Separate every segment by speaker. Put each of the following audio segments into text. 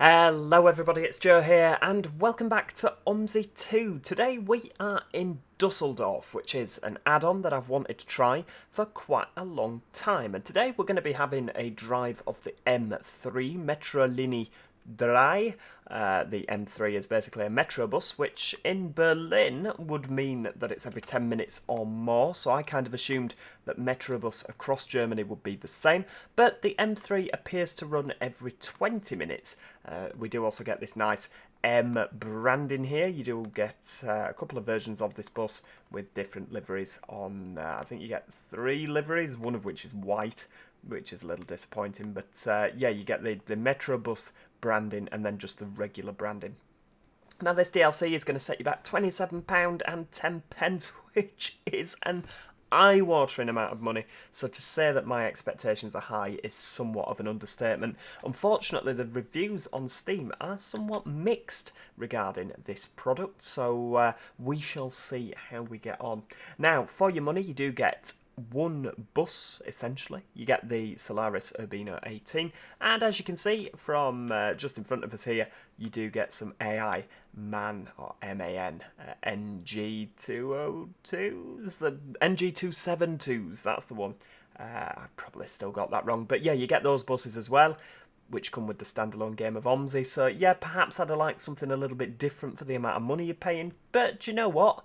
Speaker 1: Hello everybody, it's Joe here and welcome back to OMSI 2. Today we are in Dusseldorf, which is an add-on that I've wanted to try for quite a long time. And today we're going to be having a drive of the M3 Metrolinie 3. The M3 is basically a metro bus, which in Berlin would mean that it's every 10 minutes or more, so I kind of assumed that Metrobus across Germany would be the same, but the M3 appears to run every 20 minutes. We do also get this nice M branding here. You do get a couple of versions of this bus with different liveries on. I think you get 3 liveries, one of which is white, which is a little disappointing, but yeah, you get the Metrobus branding and then just the regular branding. Now this DLC is going to set you back £27.10, which is an eye-watering amount of money, so to say that my expectations are high is somewhat of an understatement. Unfortunately, the reviews on Steam are somewhat mixed regarding this product, so we shall see how we get on. Now, for your money, you do get one bus, essentially. You get the Solaris Urbino 18, and as you can see from just in front of us here, you do get some AI MAN, or MAN, NG202s, the NG272s, that's the one. I probably still got that wrong, but yeah, you get those buses as well, which come with the standalone game of OMSI, so yeah, perhaps I'd have liked something a little bit different for the amount of money you're paying, but do you know what?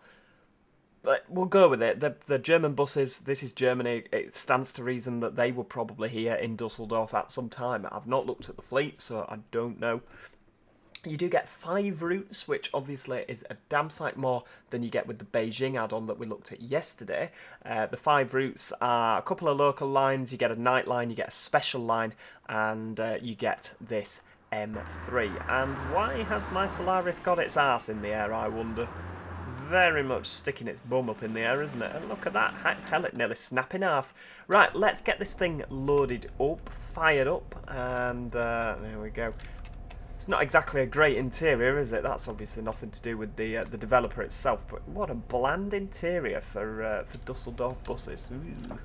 Speaker 1: We'll go with it. The German buses, this is Germany, it stands to reason that they were probably here in Dusseldorf at some time. I've not looked at the fleet, so I don't know. You do get 5 routes, which obviously is a damn sight more than you get with the Beijing add-on that we looked at yesterday. The 5 routes are a couple of local lines, you get a night line, you get a special line, and you get this M3. And why has my Solaris got its arse in the air, I wonder? Very much sticking its bum up in the air, isn't it? And look at that, hell, it nearly snapped in half. Right, let's get this thing loaded up, fired up, and there we go. It's not exactly a great interior, is it? That's obviously nothing to do with the developer itself, but what a bland interior for Dusseldorf buses. Ooh,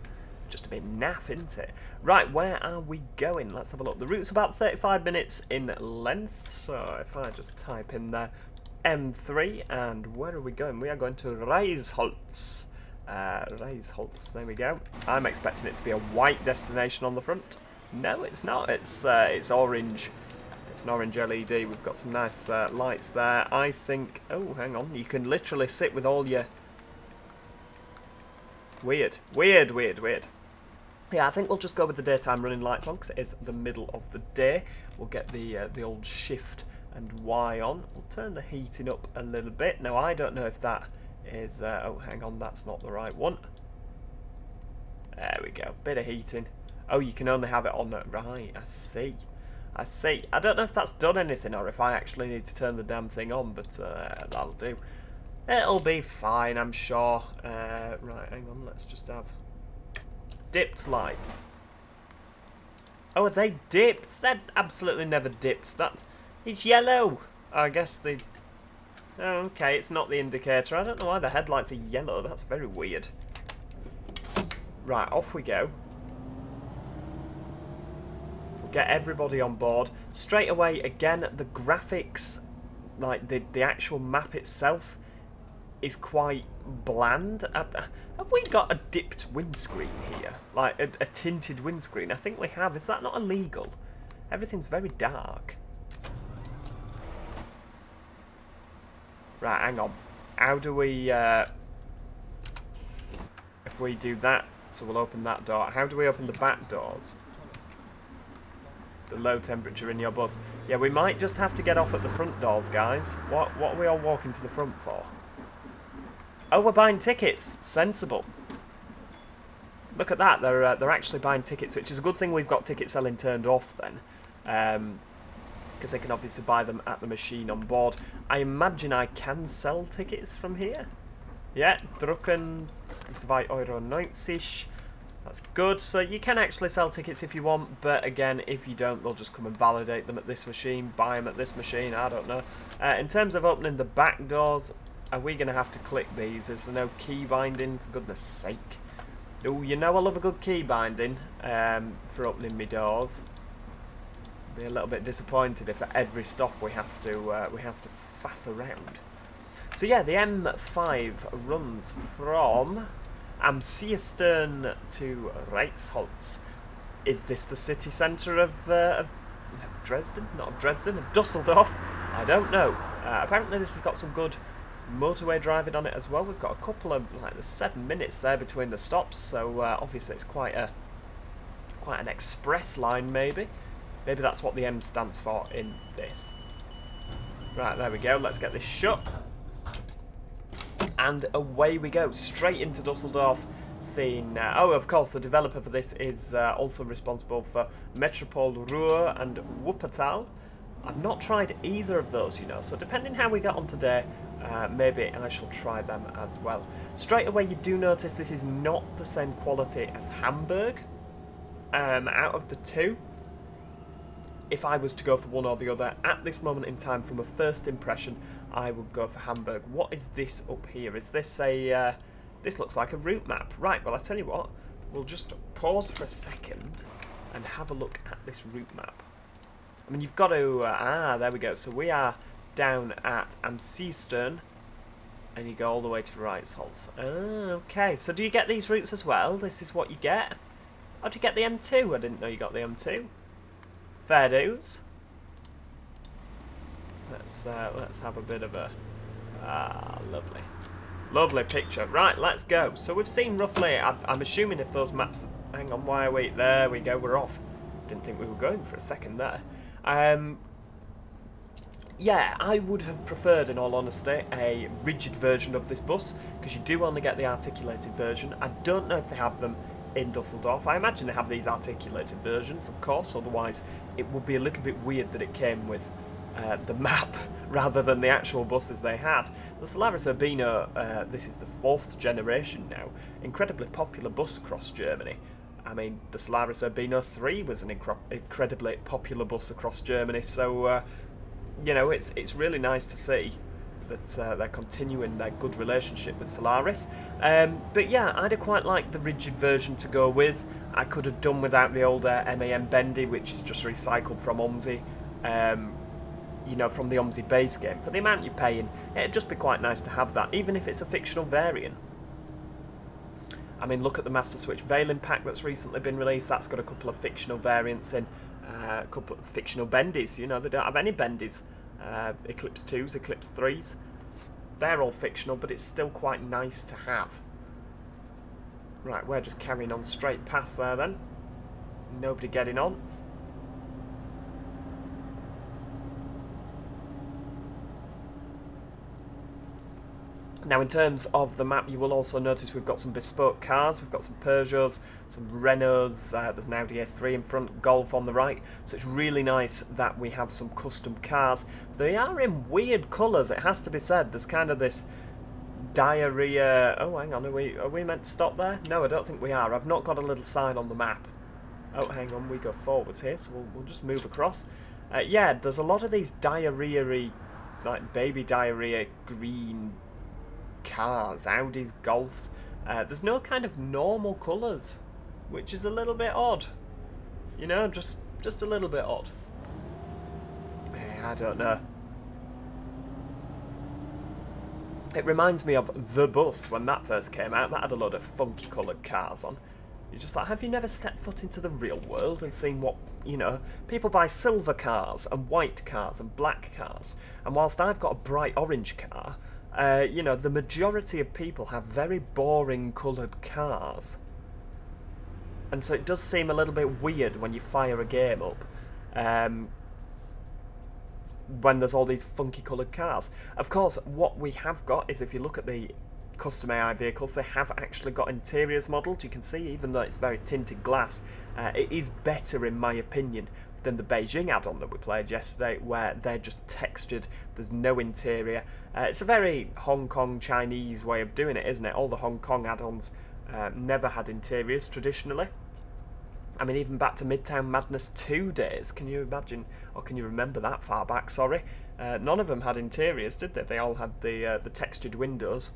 Speaker 1: just a bit naff, isn't it? Right, where are we going? Let's have a look. The route's about 35 minutes in length, so if I just type in there M3, and where are we going? We are going to Reisholz. Reisholz, there we go. I'm expecting it to be a white destination on the front. No, it's not. It's orange. It's an orange LED. We've got some nice lights there. I think... Oh, hang on. You can literally sit with all your... Weird. Yeah, I think we'll just go with the daytime running lights on because it is the middle of the day. We'll get the old shift and Y on. We'll turn the heating up a little bit. Now, I don't know if that is... oh, hang on, that's not the right one. There we go. Bit of heating. Oh, you can only have it on... Right, I see. I don't know if that's done anything or if I actually need to turn the damn thing on, but that'll do. It'll be fine, I'm sure. Right, hang on, let's just have... Dipped lights. Oh, are they dipped? They're absolutely never dipped. It's yellow. I guess the... Oh, okay, it's not the indicator. I don't know why the headlights are yellow. That's very weird. Right, off we go. We'll get everybody on board. Straight away, again, the graphics, like the actual map itself, is quite bland. Have we got a dipped windscreen here? Like a tinted windscreen? I think we have. Is that not illegal? Everything's very dark. Right, hang on. How do we, if we do that, so we'll open that door. How do we open the back doors? The low temperature in your bus. Yeah, we might just have to get off at the front doors, guys. What are we all walking to the front for? Oh, we're buying tickets. Sensible. Look at that. They're actually buying tickets, which is a good thing we've got ticket selling turned off then. Because they can obviously buy them at the machine on board. I imagine I can sell tickets from here. Yeah, drucken 2,90 €. That's good. So you can actually sell tickets if you want, but again, if you don't, they'll just come and validate them at this machine, buy them at this machine, I don't know. In terms of opening the back doors, are we going to have to click these? Is there no key binding, for goodness sake? Oh, you know I love a good key binding for opening my doors. Be a little bit disappointed if at every stop we have to faff around. So yeah, the M5 runs from OMSI to Reichsholz. Is this the city centre of Dresden? Not of Dresden, of Dusseldorf? I don't know. Apparently this has got some good motorway driving on it as well. We've got a couple of, like, there's 7 minutes there between the stops, so obviously it's quite an express line maybe. Maybe that's what the M stands for in this. Right, there we go. Let's get this shut. And away we go, straight into Dusseldorf. Seeing, oh, of course, the developer for this is also responsible for Metropole Ruhr and Wuppertal. I've not tried either of those, you know, so depending how we get on today, maybe I shall try them as well. Straight away, you do notice this is not the same quality as Hamburg. Out of the two, if I was to go for one or the other, at this moment in time, from a first impression, I would go for Hamburg. What is this up here? Is this a... this looks like a route map. Right, well, I tell you what, we'll just pause for a second and have a look at this route map. I mean, you've got to... there we go. So we are down at OMSI, and you go all the way to Reichsholz. Okay. So do you get these routes as well? This is what you get? Oh, do you get the M2? I didn't know you got the M2. Fair dues. Let's have a bit of a lovely, lovely picture. Right, let's go. So we've seen roughly. I'm assuming if those maps. Hang on, why wait? There we go. We're off. Didn't think we were going for a second there. Yeah, I would have preferred, in all honesty, a rigid version of this bus, because you do only get the articulated version. I don't know if they have them in Dusseldorf. I imagine they have these articulated versions, of course, otherwise it would be a little bit weird that it came with the map rather than the actual buses they had. The Solaris Urbino, this is the 4th generation now, incredibly popular bus across Germany. I mean, the Solaris Urbino 3 was an incredibly popular bus across Germany, so you know, it's really nice to see that they're continuing their good relationship with Solaris. But yeah, I'd have quite liked the rigid version to go with. I could have done without the older MAN Bendy, which is just recycled from OMSI, you know, from the OMSI base game. For the amount you're paying, it'd just be quite nice to have that, even if it's a fictional variant. I mean, look at the Master Switch Veiling pack that's recently been released. That's got a couple of fictional variants in, a couple of fictional bendies. You know, they don't have any bendies. Eclipse 2s, Eclipse 3s. They're all fictional, but it's still quite nice to have. Right, we're just carrying on straight past there then. Nobody getting on. Now, in terms of the map, you will also notice we've got some bespoke cars. We've got some Peugeots, some Renaults, there's an Audi A3 in front, Golf on the right. So it's really nice that we have some custom cars. They are in weird colours, it has to be said. There's kind of this diarrhea... Oh, hang on, are we meant to stop there? No, I don't think we are. I've not got a little sign on the map. Oh, hang on, we go forwards here, so we'll just move across. Yeah, there's a lot of these diarrhea-y, like baby diarrhea green cars, Audis, Golfs. There's no kind of normal colours, which is a little bit odd. You know, just a little bit odd. I don't know. It reminds me of The Bus when that first came out. That had a lot of funky coloured cars on. You're just like, have you never stepped foot into the real world and seen what, you know, people buy silver cars and white cars and black cars. And whilst I've got a bright orange car, you know, the majority of people have very boring coloured cars. And so it does seem a little bit weird when you fire a game up, when there's all these funky coloured cars. Of course, what we have got is, if you look at the custom AI vehicles, they have actually got interiors modelled. You can see, even though it's very tinted glass, it is better, in my opinion, than the Beijing add-on that we played yesterday, where they're just textured, there's no interior. It's a very Hong Kong Chinese way of doing it, isn't it? All the Hong Kong add-ons never had interiors traditionally. I mean, even back to Midtown Madness 2 days, can you imagine, or can you remember that far back, sorry? None of them had interiors, did they? They all had the textured windows.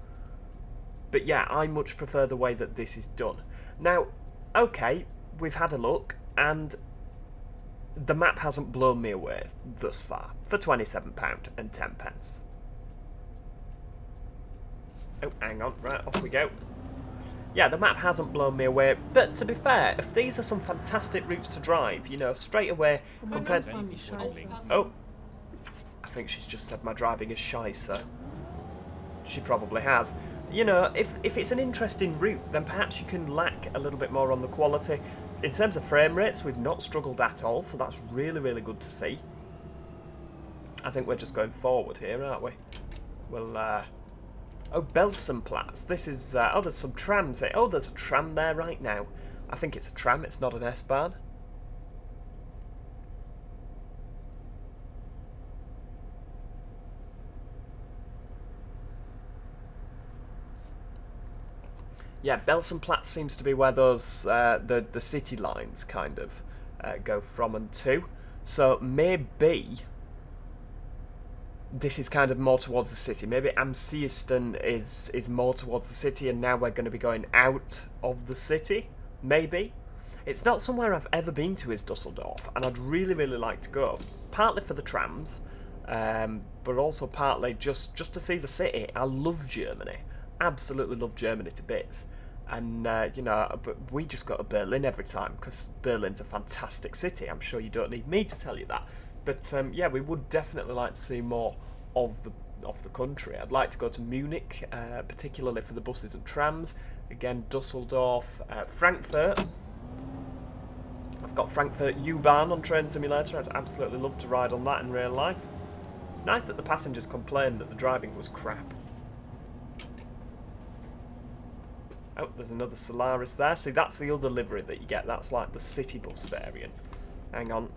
Speaker 1: But yeah, I much prefer the way that this is done. Now, okay, we've had a look, and... the map hasn't blown me away thus far for £27.10. Oh, hang on, right, off we go. Yeah, the map hasn't blown me away, but to be fair, if these are some fantastic routes to drive, you know, straight away compared to... Oh, I think she's just said my driving is scheisse. She probably has. You know, if it's an interesting route, then perhaps you can lack a little bit more on the quality. In terms of frame rates, we've not struggled at all, so that's really, really good to see. I think we're just going forward here, aren't we? We'll, oh, Belsenplatz. This is... oh, there's some trams here. Oh, there's a tram there right now. I think it's a tram, it's not an S-Bahn. Yeah, Belsenplatz seems to be where those the city lines kind of go from and to. So maybe this is kind of more towards the city. Maybe Amsiesten is more towards the city, and now we're going to be going out of the city. Maybe. It's not somewhere I've ever been to, is Dusseldorf, and I'd really, really like to go. Partly for the trams, but also partly just to see the city. I love Germany. Absolutely love Germany to bits. And, you know, but we just go to Berlin every time, because Berlin's a fantastic city. I'm sure you don't need me to tell you that. But, yeah, we would definitely like to see more of the country. I'd like to go to Munich, particularly for the buses and trams. Again, Dusseldorf, Frankfurt. I've got Frankfurt U-Bahn on Train Simulator. I'd absolutely love to ride on that in real life. It's nice that the passengers complained that the driving was crap. Oh, there's another Solaris there. See, that's the other livery that you get. That's like the city bus variant. Hang on.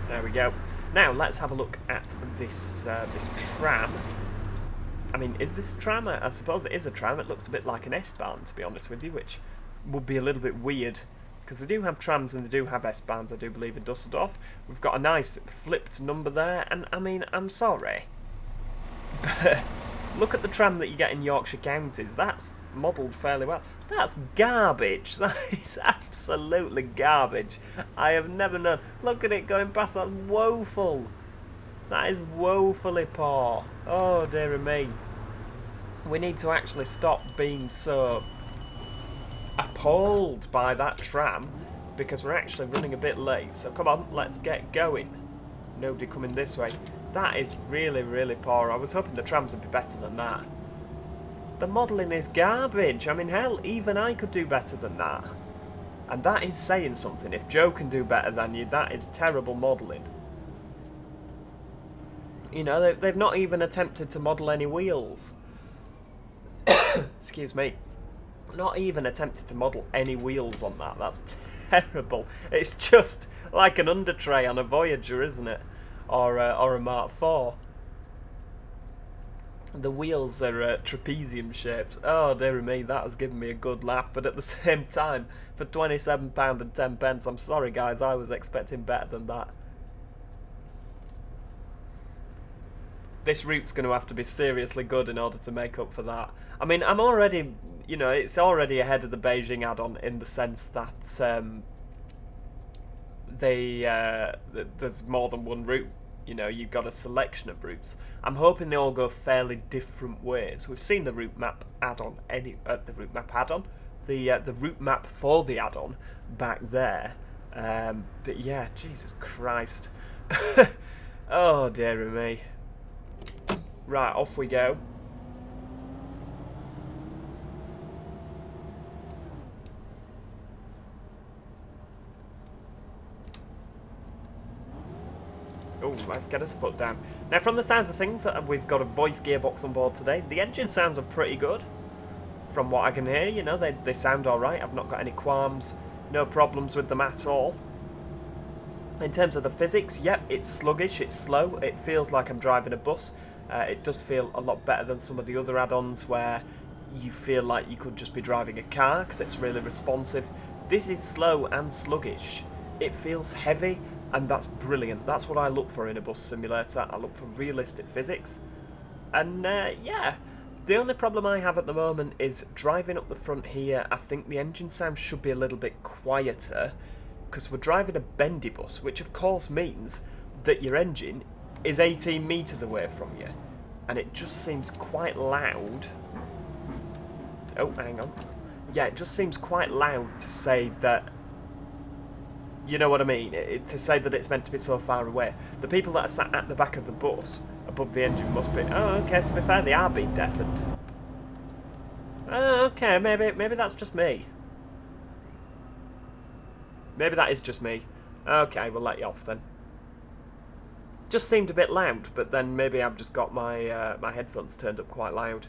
Speaker 1: There we go. Now, let's have a look at this this tram. I mean, is this a tram? I suppose it is a tram. It looks a bit like an S-Bahn, to be honest with you, which would be a little bit weird. Because they do have trams and they do have S-Bahns, I do believe, in Dusseldorf. We've got a nice flipped number there. And, I mean, I'm sorry. But... look at the tram that you get in Yorkshire counties. That's modelled fairly well. That's garbage. That is absolutely garbage. I have never known. Look at it going past. That's woeful. That is woefully poor. Oh, dear me. We need to actually stop being so appalled by that tram, because we're actually running a bit late. So come on, let's get going. Nobody coming this way. That is really, really poor. I was hoping the trams would be better than that. The modelling is garbage. I mean, hell, even I could do better than that. And that is saying something. If Joe can do better than you, that is terrible modelling. You know, they've not even attempted to model any wheels. Excuse me. Not even attempted to model any wheels on that. That's terrible. It's just like an under tray on a Voyager, isn't it? Or a Mark IV. The wheels are trapezium shaped. Oh dear me, that has given me a good laugh. But at the same time, for £27.10, I'm sorry guys, I was expecting better than that. This route's going to have to be seriously good in order to make up for that. I mean, I'm already, you know, it's already ahead of the Beijing add-on in the sense that there's more than one route. You know, you've got a selection of routes. I'm hoping they all go fairly different ways. We've seen the route map add-on, the route map add-on, the route map for the add-on back there. But yeah, Jesus Christ. Oh dear me. Right, off we go. Oh, let's get his foot down. Now, from the sounds of things, we've got a Voith gearbox on board today. The engine sounds are pretty good. From what I can hear, you know, they sound alright. I've not got any qualms, no problems with them at all. In terms of the physics, yep, it's sluggish, it's slow. It feels like I'm driving a bus. It does feel a lot better than some of the other add-ons where you feel like you could just be driving a car because it's really responsive. This is slow and sluggish. It feels heavy. And that's brilliant. That's what I look for in a bus simulator. I look for realistic physics. And yeah, the only problem I have at the moment is driving up the front here. I think the engine sound should be a little bit quieter because we're driving a bendy bus, which of course means that your engine is 18 metres away from you. And it just seems quite loud. Oh, hang on. Yeah, it just seems quite loud to say that... You know what I mean? To say that it's meant to be so far away. The people that are sat at the back of the bus, above the engine, must be... Oh, okay, to be fair, they are being deafened. Oh, okay, maybe that's just me. Maybe that is just me. Okay, we'll let you off then. Just seemed a bit loud, but then maybe I've just got my my headphones turned up quite loud.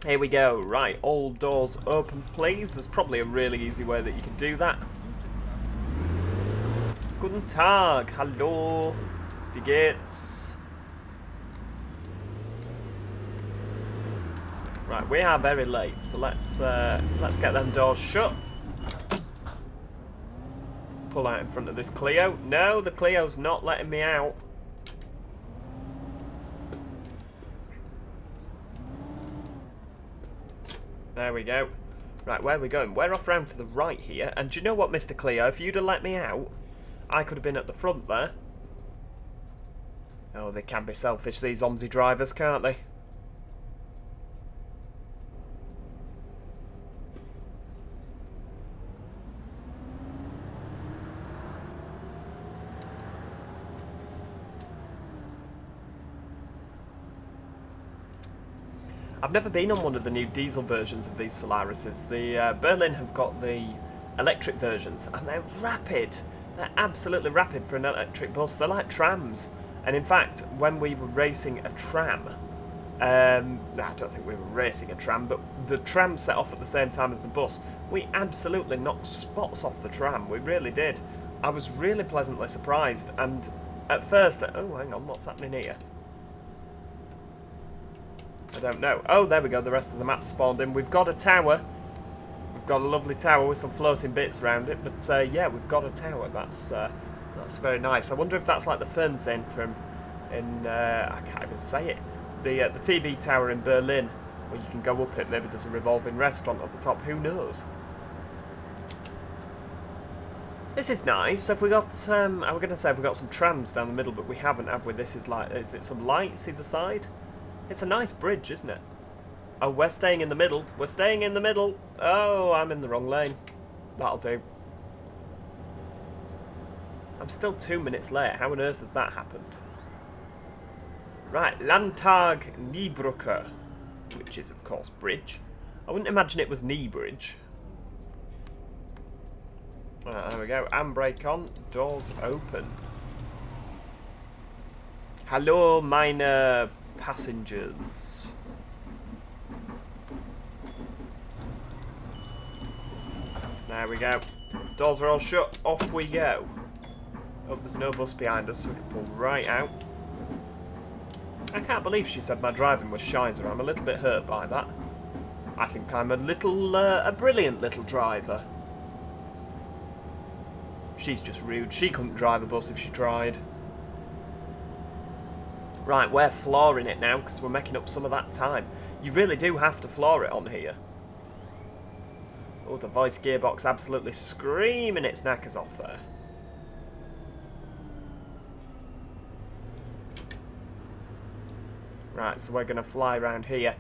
Speaker 1: Here we go. Right, all doors open, please. There's probably a really easy way that you can do that. Guten Tag, hallo, wie geht's? Right, we are very late, so let's get them doors shut. Pull out in front of this Clio. No, the Clio's not letting me out. There we go. Right, where are we going? We're off round to the right here. And do you know what, Mr. Clio? If you'd have let me out, I could have been at the front there. Oh, they can be selfish, these OMSI drivers, can't they? I've never been on one of the new diesel versions of these Solarises. The Berlin have got the electric versions, and they're rapid. They're absolutely rapid for an electric bus. They're like trams. And in fact, when we were racing a tram, I don't think we were racing a tram, but the tram set off at the same time as the bus. We absolutely knocked spots off the tram. We really did. I was really pleasantly surprised. And at first, oh, hang on, what's happening here? I don't know. Oh, there we go. The rest of the map spawned in. We've got a tower. We've got a lovely tower with some floating bits around it. But yeah, we've got a tower. That's very nice. I wonder if that's like the Fernsehturm in I can't even say it. The TV tower in Berlin, where you can go up it. Maybe there's a revolving restaurant at the top. Who knows? This is nice. Have we got? I was going to say we've got some trams down the middle, but we haven't, have we? This is like, is it some lights either side? It's a nice bridge, isn't it? Oh, we're staying in the middle. We're staying in the middle. Oh, I'm in the wrong lane. That'll do. I'm still 2 minutes late. How on earth has that happened? Right, Landtag Niebrücke, which is, of course, bridge. I wouldn't imagine it was knee bridge. Right, there we go. Handbrake on. Doors open. Hallo, meine passengers. There we go. Doors are all shut. Off we go. Oh, there's no bus behind us, so we can pull right out. I can't believe she said my driving was shizer. I'm a little bit hurt by that. I think I'm a brilliant little driver. She's just rude. She couldn't drive a bus if she tried. Right, we're flooring it now because we're making up some of that time. You really do have to floor it on here. Oh, the voice gearbox absolutely screaming its knackers off there. Right, so we're going to fly around here.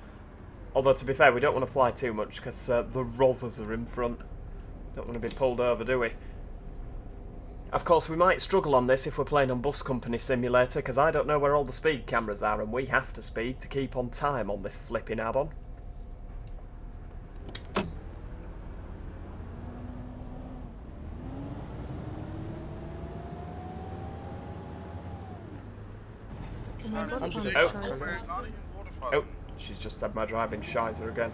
Speaker 1: Although, to be fair, we don't want to fly too much because the Rozzers are in front. Don't want to be pulled over, do we? Of course, we might struggle on this if we're playing on Bus Company Simulator, because I don't know where all the speed cameras are, and we have to speed to keep on time on this flipping add-on. Oh, she's just said my driving shizer again.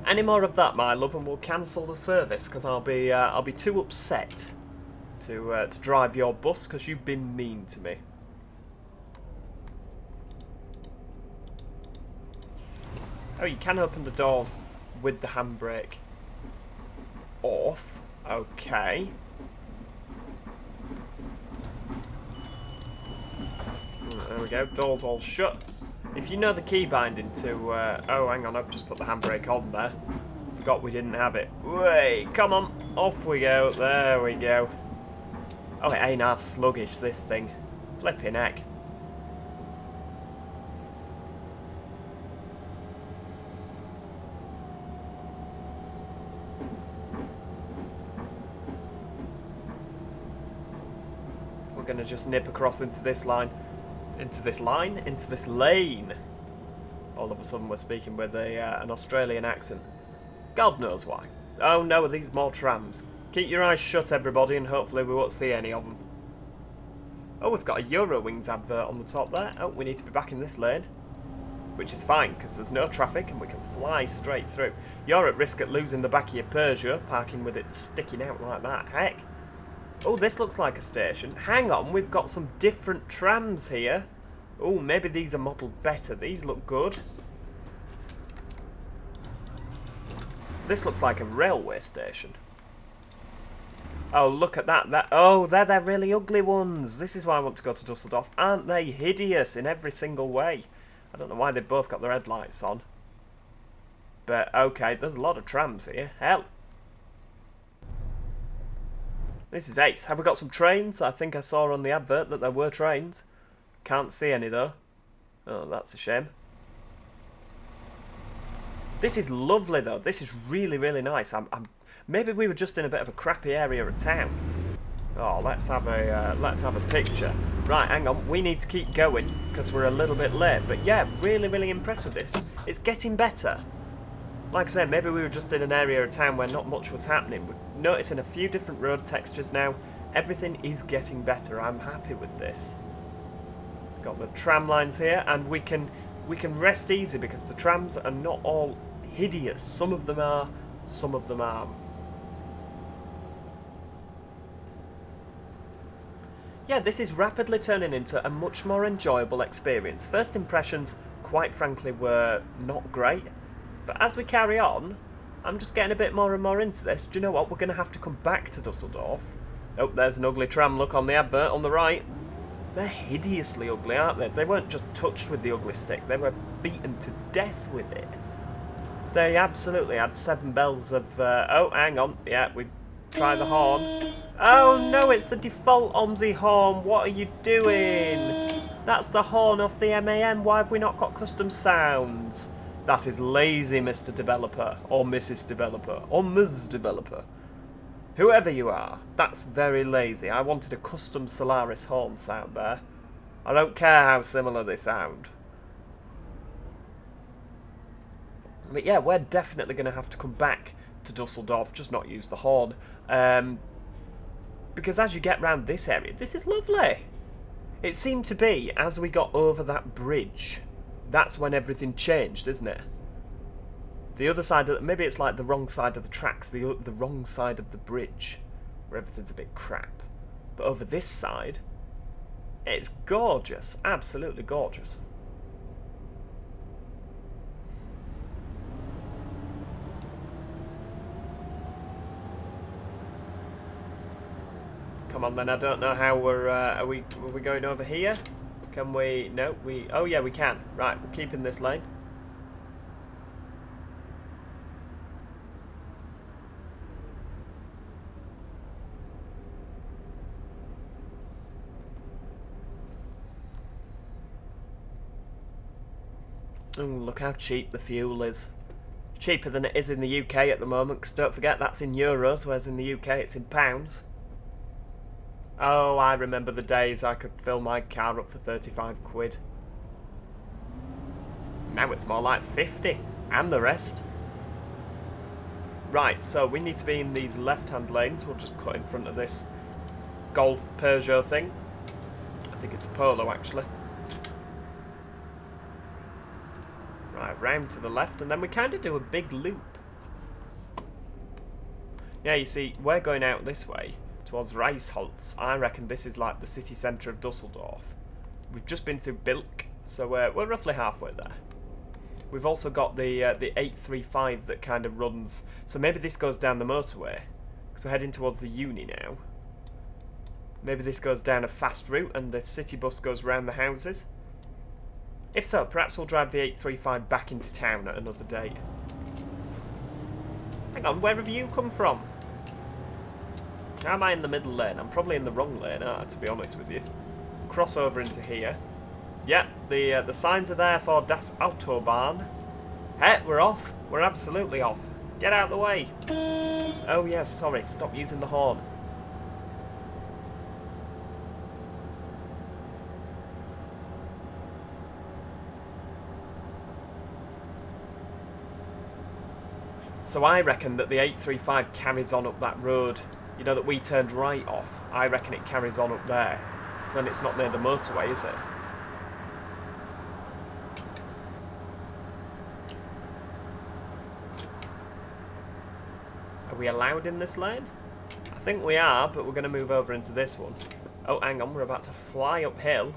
Speaker 1: Any more of that, my love, and we'll cancel the service because I'll be too upset to drive your bus because you've been mean to me. Oh, you can open the doors with the handbrake off. Okay. we go. Doors all shut. If you know the key binding to... oh, hang on, I've just put the handbrake on there. Forgot we didn't have it. Wait, come on. Off we go. There we go. Oh, it ain't half sluggish, this thing. Flipping heck. We're going to just nip across into this line. Into this line? Into this lane. All of a sudden we're speaking with an Australian accent. God knows why. Oh no, are these more trams? Keep your eyes shut, everybody, and hopefully we won't see any of them. Oh, we've got a Eurowings advert on the top there. Oh, we need to be back in this lane. Which is fine, because there's no traffic and we can fly straight through. You're at risk at losing the back of your Peugeot, parking with it sticking out like that. Heck. Oh, this looks like a station. Hang on, we've got some different trams here. Oh, maybe these are modelled better. These look good. This looks like a railway station. Oh, look at that. Oh, they're really ugly ones. This is why I want to go to Dusseldorf. Aren't they hideous in every single way? I don't know why they've both got their headlights on. But, okay, there's a lot of trams here. Hell. This is ace. Have we got some trains? I think I saw on the advert that there were trains. Can't see any though. Oh, that's a shame. This is lovely though. This is really, really nice. Maybe we were just in a bit of a crappy area of town. Oh, let's have a picture. Right, hang on. We need to keep going because we're a little bit late. But yeah, really, really impressed with this. It's getting better. Like I said, maybe we were just in an area of town where not much was happening. We're noticing a few different road textures now. Everything is getting better. I'm happy with this. Got the tram lines here, and we can rest easy because the trams are not all hideous. Some of them are, some of them aren't. Yeah, this is rapidly turning into a much more enjoyable experience. First impressions, quite frankly, were not great. But as we carry on, I'm just getting a bit more and more into this. Do you know what? We're going to have to come back to Dusseldorf. Oh, there's an ugly tram look on the advert on the right. They're hideously ugly, aren't they? They weren't just touched with the ugly stick. They were beaten to death with it. They absolutely had 7 bells of... oh, hang on. Yeah, we've tried the horn. Oh, no, it's the default OMSI horn. What are you doing? That's the horn off the MAN. Why have we not got custom sounds? That is lazy, Mr. Developer, or Mrs. Developer, or Ms. Developer. Whoever you are, that's very lazy. I wanted a custom Solaris horn sound there. I don't care how similar they sound. But yeah, we're definitely going to have to come back to Dusseldorf, just not use the horn. Because as you get round this area, this is lovely. It seemed to be, as we got over that bridge... That's when everything changed, isn't it? The other side of... Maybe it's like the wrong side of the tracks, the wrong side of the bridge, where everything's a bit crap. But over this side, it's gorgeous. Absolutely gorgeous. Come on then, I don't know how we're... are we going over here? Can we... No, we... Oh, yeah, we can. Right, we're keeping this lane. Oh, look how cheap the fuel is. Cheaper than it is in the UK at the moment, because don't forget that's in euros, whereas in the UK it's in pounds. Oh, I remember the days I could fill my car up for 35 quid. Now it's more like 50, and the rest. Right, so we need to be in these left-hand lanes. We'll just cut in front of this Golf Peugeot thing. I think it's a Polo, actually. Right, round to the left, and then we kind of do a big loop. Yeah, you see, we're going out this way. Towards Reisholz. I reckon this is like the city centre of Dusseldorf. We've just been through Bilk, so we're roughly halfway there. We've also got the 835 that kind of runs, so maybe this goes down the motorway, because we're heading towards the uni now. Maybe this goes down a fast route and the city bus goes round the houses. If so, perhaps we'll drive the 835 back into town at another date. Hang on, where have you come from? How am I in the middle lane? I'm probably in the wrong lane, to be honest with you. Cross over into here. Yeah, the signs are there for Das Autobahn. Hey, we're off. We're absolutely off. Get out of the way. Oh yes, sorry, stop using the horn. So I reckon that the 835 carries on up that road, you know, that we turned right off. I reckon it carries on up there. So then it's not near the motorway, is it? Are we allowed in this lane? I think we are, but we're going to move over into this one. Oh, hang on, we're about to fly uphill.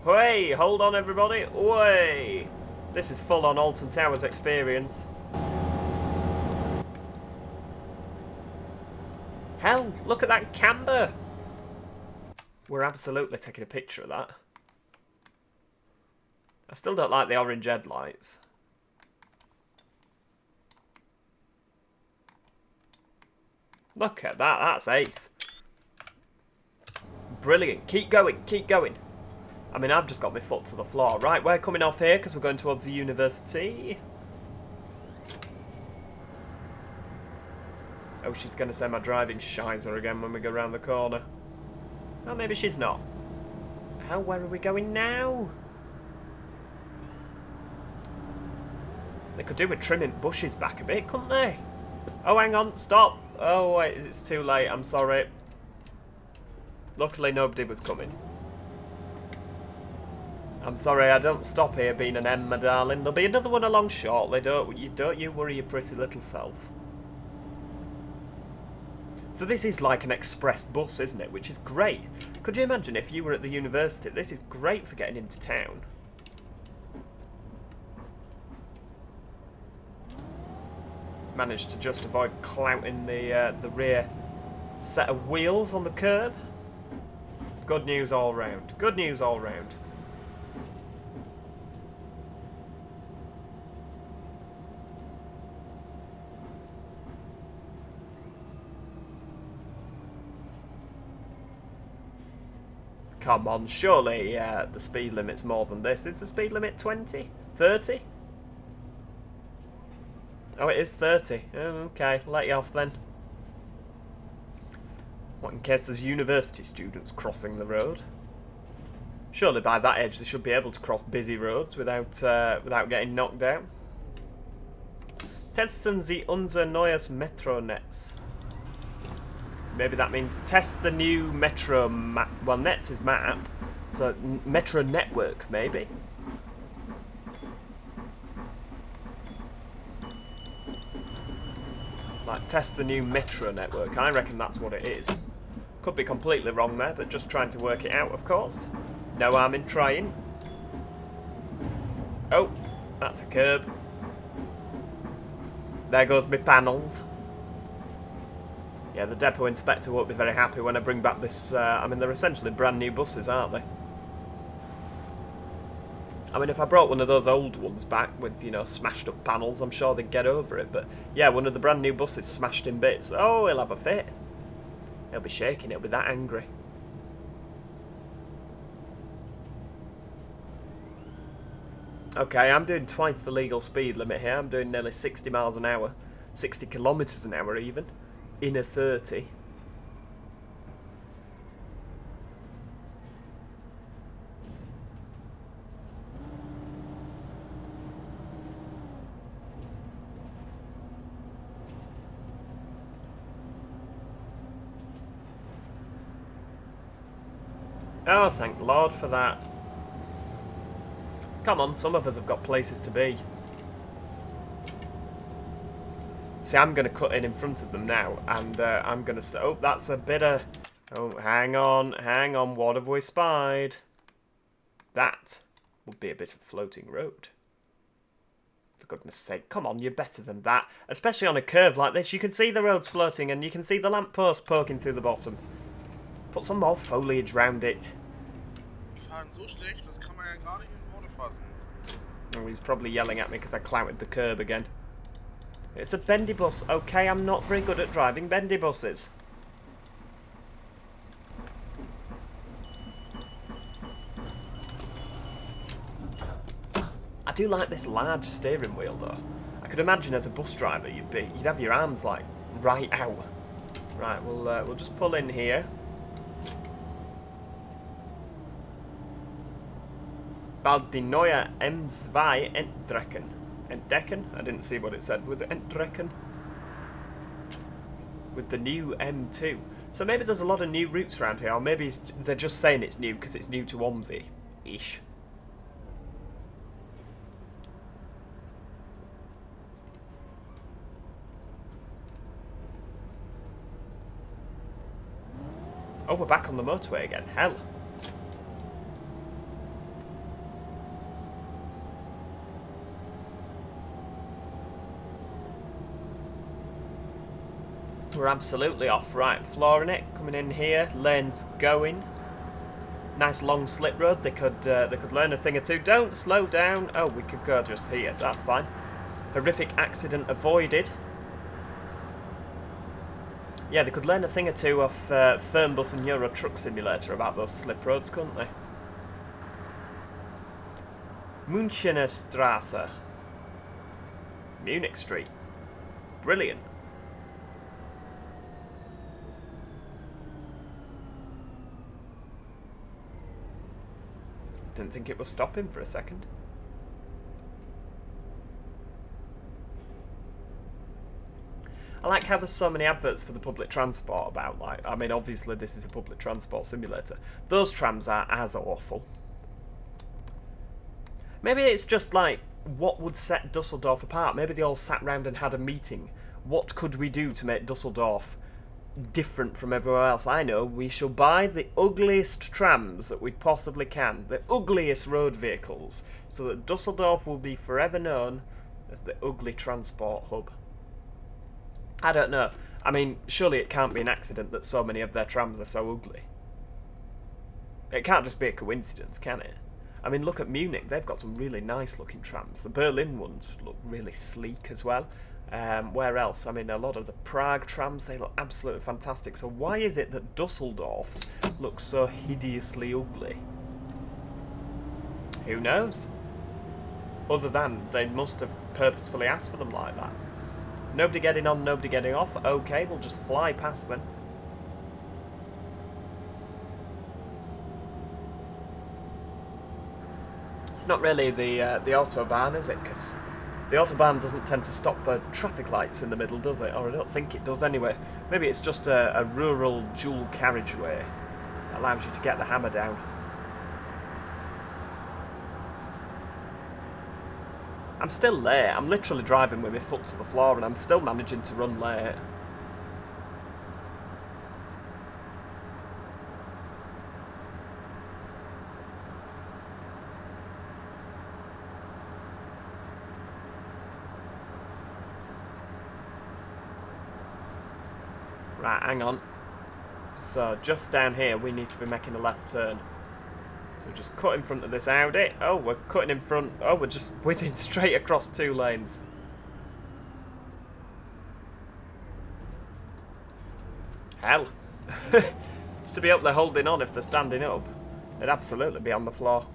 Speaker 1: Hey, hold on everybody. Way! This is full on Alton Towers experience. Hell, look at that camber! We're absolutely taking a picture of that. I still don't like the orange headlights. Look at that, that's ace. Brilliant, keep going, keep going. I mean, I've just got my foot to the floor. Right, we're coming off here because we're going towards the university. Oh, she's going to say my driving shizer again when we go round the corner. Oh, maybe she's not. Hell, where are we going now? They could do with trimming bushes back a bit, couldn't they? Oh, hang on, stop. Oh, wait, it's too late, I'm sorry. Luckily, nobody was coming. I'm sorry, I don't stop here being an M, my darling. There'll be another one along shortly, don't you worry your pretty little self. So this is like an express bus, isn't it? Which is great. Could you imagine if you were at the university? This is great for getting into town. Managed to just avoid clouting the rear set of wheels on the curb. Good news all round. Good news all round. Come on, surely the speed limit's more than this. Is the speed limit 20? 30? Oh, it is 30. Oh, okay, let you off then. What, in case there's university students crossing the road? Surely by that age they should be able to cross busy roads without getting knocked down. Testen Sie unser neues Metronetz. Maybe that means test the new metro map. Well, Netz is map, so metro network, maybe. Like, test the new metro network. I reckon that's what it is. Could be completely wrong there, but just trying to work it out, of course. No harm in trying. Oh, that's a curb. There goes my panels. Yeah, the depot inspector won't be very happy when I bring back this... I mean, they're essentially brand new buses, aren't they? I mean, if I brought one of those old ones back with, you know, smashed up panels, I'm sure they'd get over it. But, yeah, one of the brand new buses smashed in bits. Oh, he'll have a fit. He'll be shaking. He'll be that angry. Okay, I'm doing twice the legal speed limit here. I'm doing nearly 60 miles an hour. 60 kilometres an hour, even. In a 30. Oh, thank Lord for that. Come on, some of us have got places to be. See, I'm going to cut in front of them now, and I'm going to... Oh, that's a bit of... Oh, hang on, what have we spied? That would be a bit of floating road. For goodness sake, come on, you're better than that. Especially on a curve like this, you can see the road's floating, and you can see the lamppost poking through the bottom. Put some more foliage round it.
Speaker 2: Die fahren so schlecht, das kann man ja gar nicht in Worte
Speaker 1: Oh, he's probably yelling at me because I clouted the curb again. It's a bendy bus. Okay, I'm not very good at driving bendy buses. I do like this large steering wheel though. I could imagine as a bus driver you'd have your arms like right out. Right, we'll just pull in here. Bald die neue OMSI entdecken. Entdecken? I didn't see what it said. Was it entdecken? With the new M2. So maybe there's a lot of new routes around here, or maybe they're just saying it's new because it's new to OMSI-ish. Oh, we're back on the motorway again. Hell. We're absolutely off. Right, flooring it, coming in here, lanes going. Nice long slip road. They could learn a thing or two. Don't slow down. Oh, we could go just here. That's fine. Horrific accident avoided. Yeah, they could learn a thing or two off Fernbus and Euro Truck Simulator about those slip roads, couldn't they? Münchener Straße. Munich Street. Brilliant. Didn't think it was stopping for a second. I like how there's so many adverts for the public transport about, like, I mean, obviously this is a public transport simulator. Those trams are as awful. Maybe it's just like, what would set Dusseldorf apart? Maybe they all sat round and had a meeting. What could we do to make Dusseldorf different from everywhere else? I know, we shall buy the ugliest trams that we possibly can. The ugliest road vehicles. So that Dusseldorf will be forever known as the ugly transport hub. I don't know. I mean, surely it can't be an accident that so many of their trams are so ugly. It can't just be a coincidence, can it? I mean, look at Munich. They've got some really nice looking trams. The Berlin ones look really sleek as well. Where else? I mean, a lot of the Prague trams, they look absolutely fantastic. So why is it that Dusseldorf's look so hideously ugly? Who knows? Other than they must have purposefully asked for them like that. Nobody getting on, nobody getting off. Okay, we'll just fly past then. It's not really the Autobahn, is it? Because the Autobahn doesn't tend to stop for traffic lights in the middle, does it? Or I don't think it does anyway. Maybe it's just a rural dual carriageway that allows you to get the hammer down. I'm still late. I'm literally driving with my foot to the floor and I'm still managing to run late. Right, hang on. So, just down here, we need to be making a left turn. We're just cut in front of this Audi. Oh, we're cutting in front. Oh, we're just whizzing straight across two lanes. Hell. Just to be up there holding on if they're standing up. They'd absolutely be on the floor.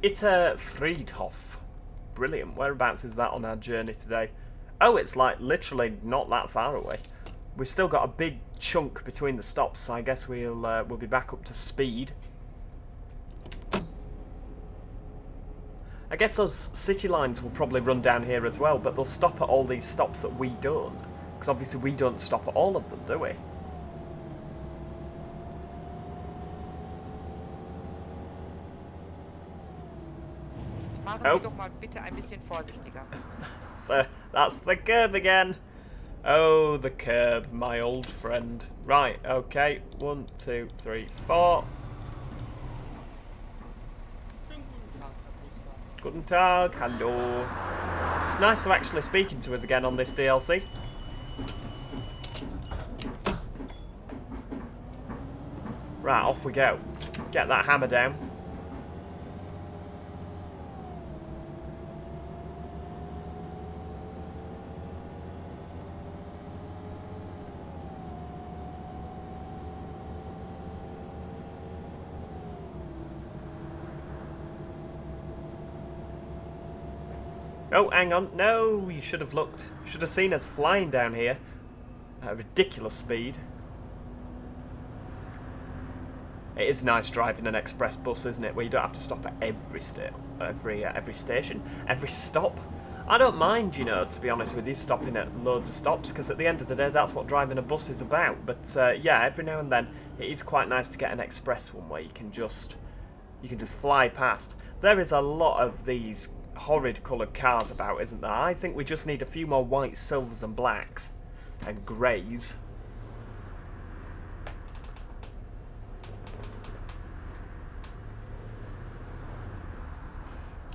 Speaker 1: Itter Friedhof. Brilliant. Whereabouts is that on our journey today? Oh, it's like literally not that far away. We've still got a big chunk between the stops, so I guess we'll be back up to speed. I guess those city lines will probably run down here as well, but they'll stop at all these stops that we don't. Because obviously we don't stop at all of them, do we?
Speaker 2: Fahren Sie doch mal bitte ein bisschen vorsichtiger.
Speaker 1: So, that's the curb again. Oh, the curb, my old friend. Right, okay. 1, 2, 3, 4. Guten Tag, hello. It's nice to actually speaking to us again on this DLC. Right, off we go. Get that hammer down. Oh, hang on. No, you should have looked. Should have seen us flying down here at a ridiculous speed. It is nice driving an express bus, isn't it? Where you don't have to stop at every station, every stop. I don't mind, you know, to be honest with you, stopping at loads of stops, because at the end of the day, that's what driving a bus is about. But yeah, every now and then, it is quite nice to get an express one where you can just fly past. There is a lot of these horrid coloured cars about, isn't there? I think we just need a few more whites, silvers and blacks and greys.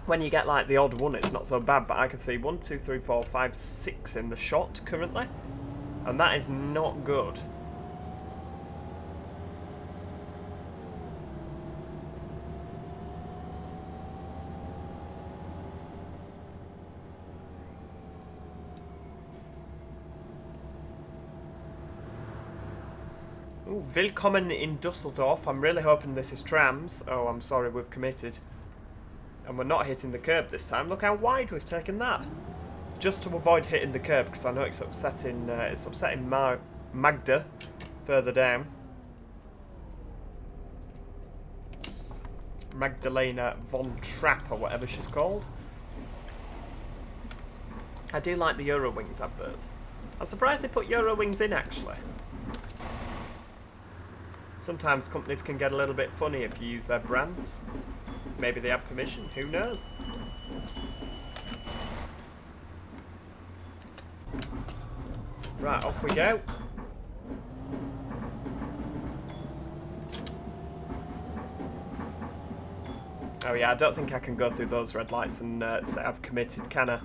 Speaker 1: When you get like the odd one, it's not so bad, but I can see 1, 2, 3, 4, 5, 6 in the shot currently, and that is not good. Ooh, willkommen in Dusseldorf. I'm really hoping this is trams. Oh, I'm sorry, we've committed. And we're not hitting the curb this time. Look how wide we've taken that. Just to avoid hitting the curb, because I know it's upsetting Magda further down. Magdalena von Trapp, or whatever she's called. I do like the Eurowings adverts. I'm surprised they put Eurowings in, actually. Sometimes companies can get a little bit funny if you use their brands. Maybe they have permission, who knows? Right, off we go. Oh yeah, I don't think I can go through those red lights and say I've committed, can I?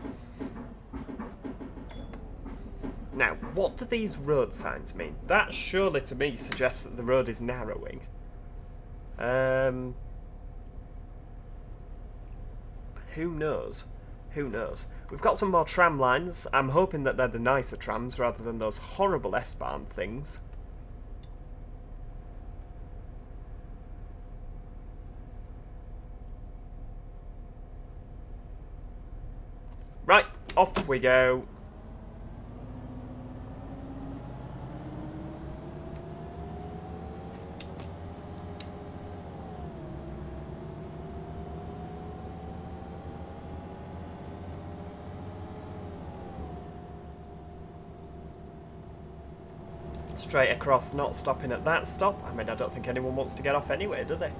Speaker 1: Now, what do these road signs mean? That surely to me suggests that the road is narrowing. Who knows? Who knows? We've got some more tram lines. I'm hoping that they're the nicer trams rather than those horrible S-Bahn things. Right, off we go. Straight across, not stopping at that stop. I mean, I don't think anyone wants to get off anyway, do they?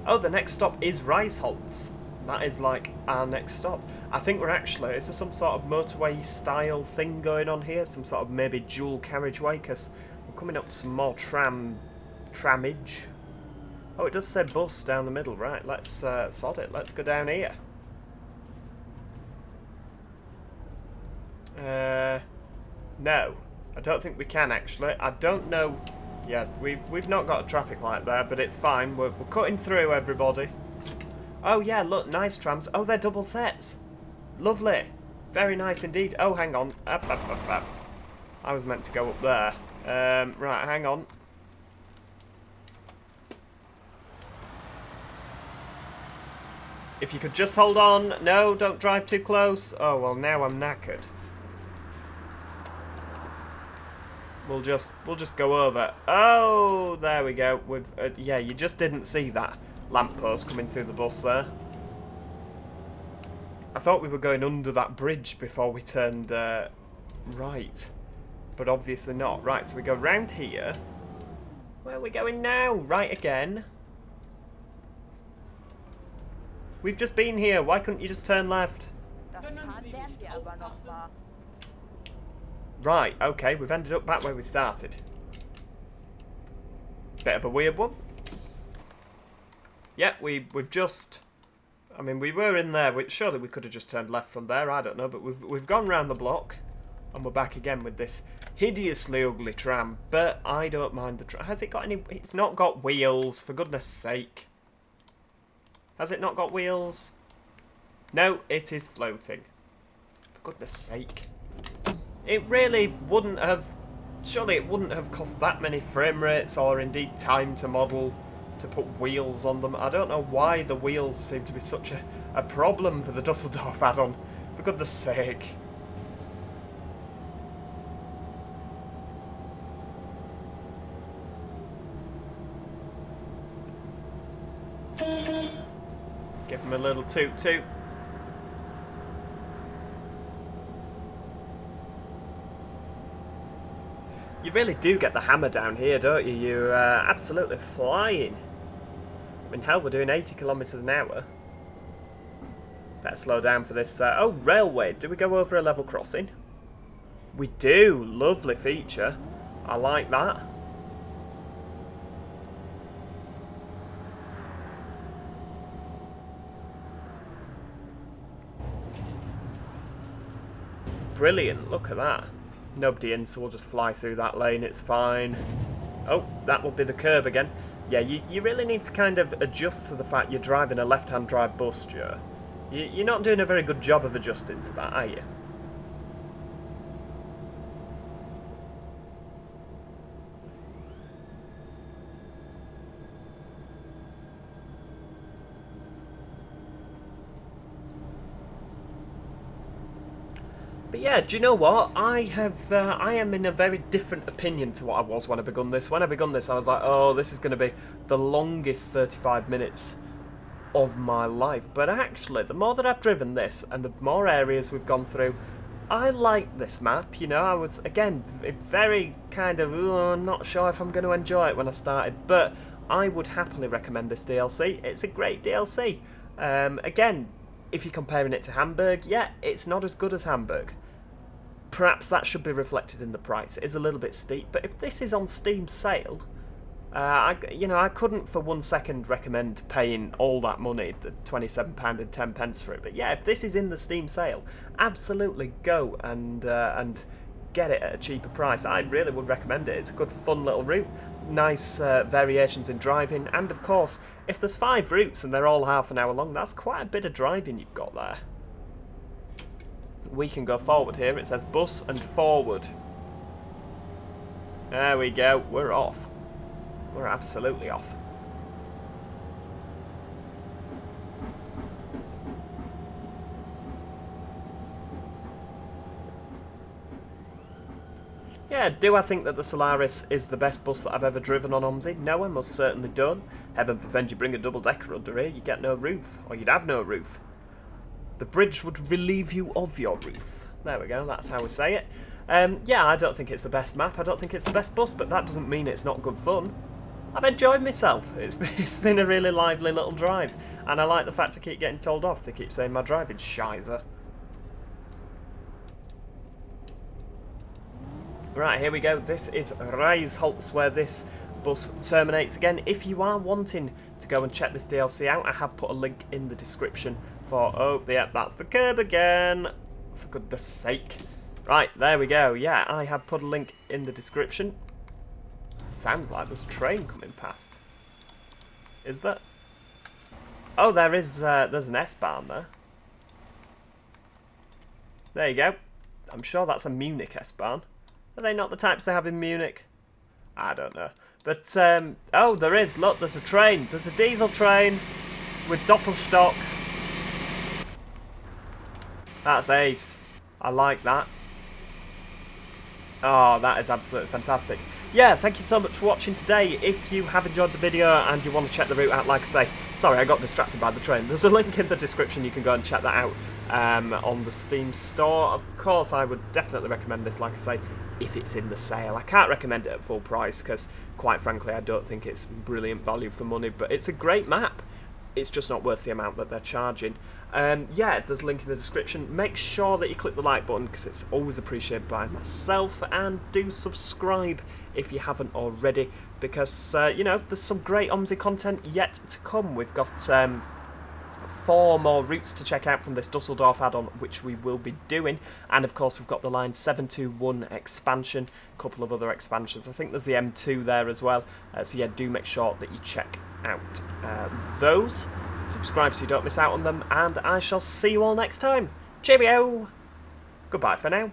Speaker 1: Oh, the next stop is Reisholz. That is like our next stop. I think we're actually, is there some sort of motorway style thing going on here? Some sort of maybe dual carriageway? Because we're coming up to some more tramage. Oh, it does say bus down the middle. Right, let's sod it. Let's go down here. No. I don't think we can, actually. I don't know. Yeah, we've not got a traffic light there, but it's fine. We're cutting through, everybody. Oh, yeah, look, nice trams. Oh, they're double sets. Lovely. Very nice indeed. Oh, hang on. Up. I was meant to go up there. Right, hang on. If you could just hold on. No, don't drive too close. Oh, well, now I'm knackered. We'll just go over. Oh, there we go. We've yeah, you just didn't see that lamppost coming through the bus there. I thought we were going under that bridge before we turned right, but obviously not. Right, so we go round here. Where are we going now? Right again. We've just been here. Why couldn't you just turn left? Right, okay, we've ended up back where we started. Bit of a weird one. Yeah, we've just... I mean, we were in there. Surely we could have just turned left from there, I don't know. But we've gone round the block, and we're back again with this hideously ugly tram, but I don't mind the tram. Has it got any... It's not got wheels, for goodness sake. Has it not got wheels? No, it is floating. For goodness sake. It really wouldn't have... Surely it wouldn't have cost that many frame rates or indeed time to model to put wheels on them. I don't know why the wheels seem to be such a problem for the Dusseldorf add-on. For goodness sake. Give him a little toot toot. You really do get the hammer down here, don't you? You're absolutely flying. I mean, hell, we're doing 80 kilometres an hour. Better slow down for this. Oh, railway. Do we go over a level crossing? We do. Lovely feature. I like that. Brilliant. Look at that. Nobody in, so we'll just fly through that lane. It's fine. Oh, that will be the curb again. Yeah, you really need to kind of adjust to the fact you're driving a left-hand drive bus, Joe. You're not doing a very good job of adjusting to that, are you? But yeah, do you know what? I am in a very different opinion to what I was when I begun this. When I begun this, I was like, oh, this is going to be the longest 35 minutes of my life. But actually, the more that I've driven this and the more areas we've gone through, I like this map. You know, I was, again, very kind of, I'm not sure if I'm going to enjoy it when I started, but I would happily recommend this DLC. It's a great DLC. Again, if you're comparing it to Hamburg, yeah, it's not as good as Hamburg. Perhaps that should be reflected in the price. It is a little bit steep, but if this is on Steam sale, I couldn't for 1 second recommend paying all that money, the £27.10 for it. But yeah, if this is in the Steam sale, absolutely go and get it at a cheaper price. I really would recommend it. It's a good, fun little route. Nice variations in driving, and of course, if there's 5 routes and they're all half an hour long, that's quite a bit of driving you've got there. We can go forward here. It says bus and forward. There we go. We're off. We're absolutely off. Yeah, do I think that the Solaris is the best bus that I've ever driven on OMSI? No, I most certainly don't. Heaven forfend you bring a double-decker under here, you get no roof. Or you'd have no roof. The bridge would relieve you of your roof. There we go, that's how we say it. Yeah, I don't think it's the best map, I don't think it's the best bus, but that doesn't mean it's not good fun. I've enjoyed myself. It's been a really lively little drive. And I like the fact I keep getting told off. They keep saying my driving's shizer. Right, here we go. This is Reisholz, where this bus terminates. Again, if you are wanting to go and check this DLC out, I have put a link in the description for... Oh, yeah, that's the curb again. For goodness sake. Right, there we go. Yeah, I have put a link in the description. Sounds like there's a train coming past. Is there? Oh, there is. There's an S-Bahn there. There you go. I'm sure that's a Munich S-Bahn. Are they not the types they have in Munich? I don't know. But, oh, there is. Look, there's a train. There's a diesel train with Doppelstock. That's ace. I like that. Oh, that is absolutely fantastic. Yeah, thank you so much for watching today. If you have enjoyed the video and you want to check the route out, like I say, sorry, I got distracted by the train. There's a link in the description. You can go and check that out on the Steam store. Of course, I would definitely recommend this, like I say, if it's in the sale. I can't recommend it at full price because, quite frankly, I don't think it's brilliant value for money, but it's a great map. It's just not worth the amount that they're charging. Yeah, there's a link in the description. Make sure that you click the like button because it's always appreciated by myself, and do subscribe if you haven't already, because you know, there's some great OMSI content yet to come. We've got 4 more routes to check out from this Dusseldorf add-on, which we will be doing. And of course, we've got the line 721 expansion, a couple of other expansions. I think there's the M2 there as well. So yeah, do make sure that you check out those. Subscribe so you don't miss out on them, and I shall see you all next time. Cheerio! Goodbye for now.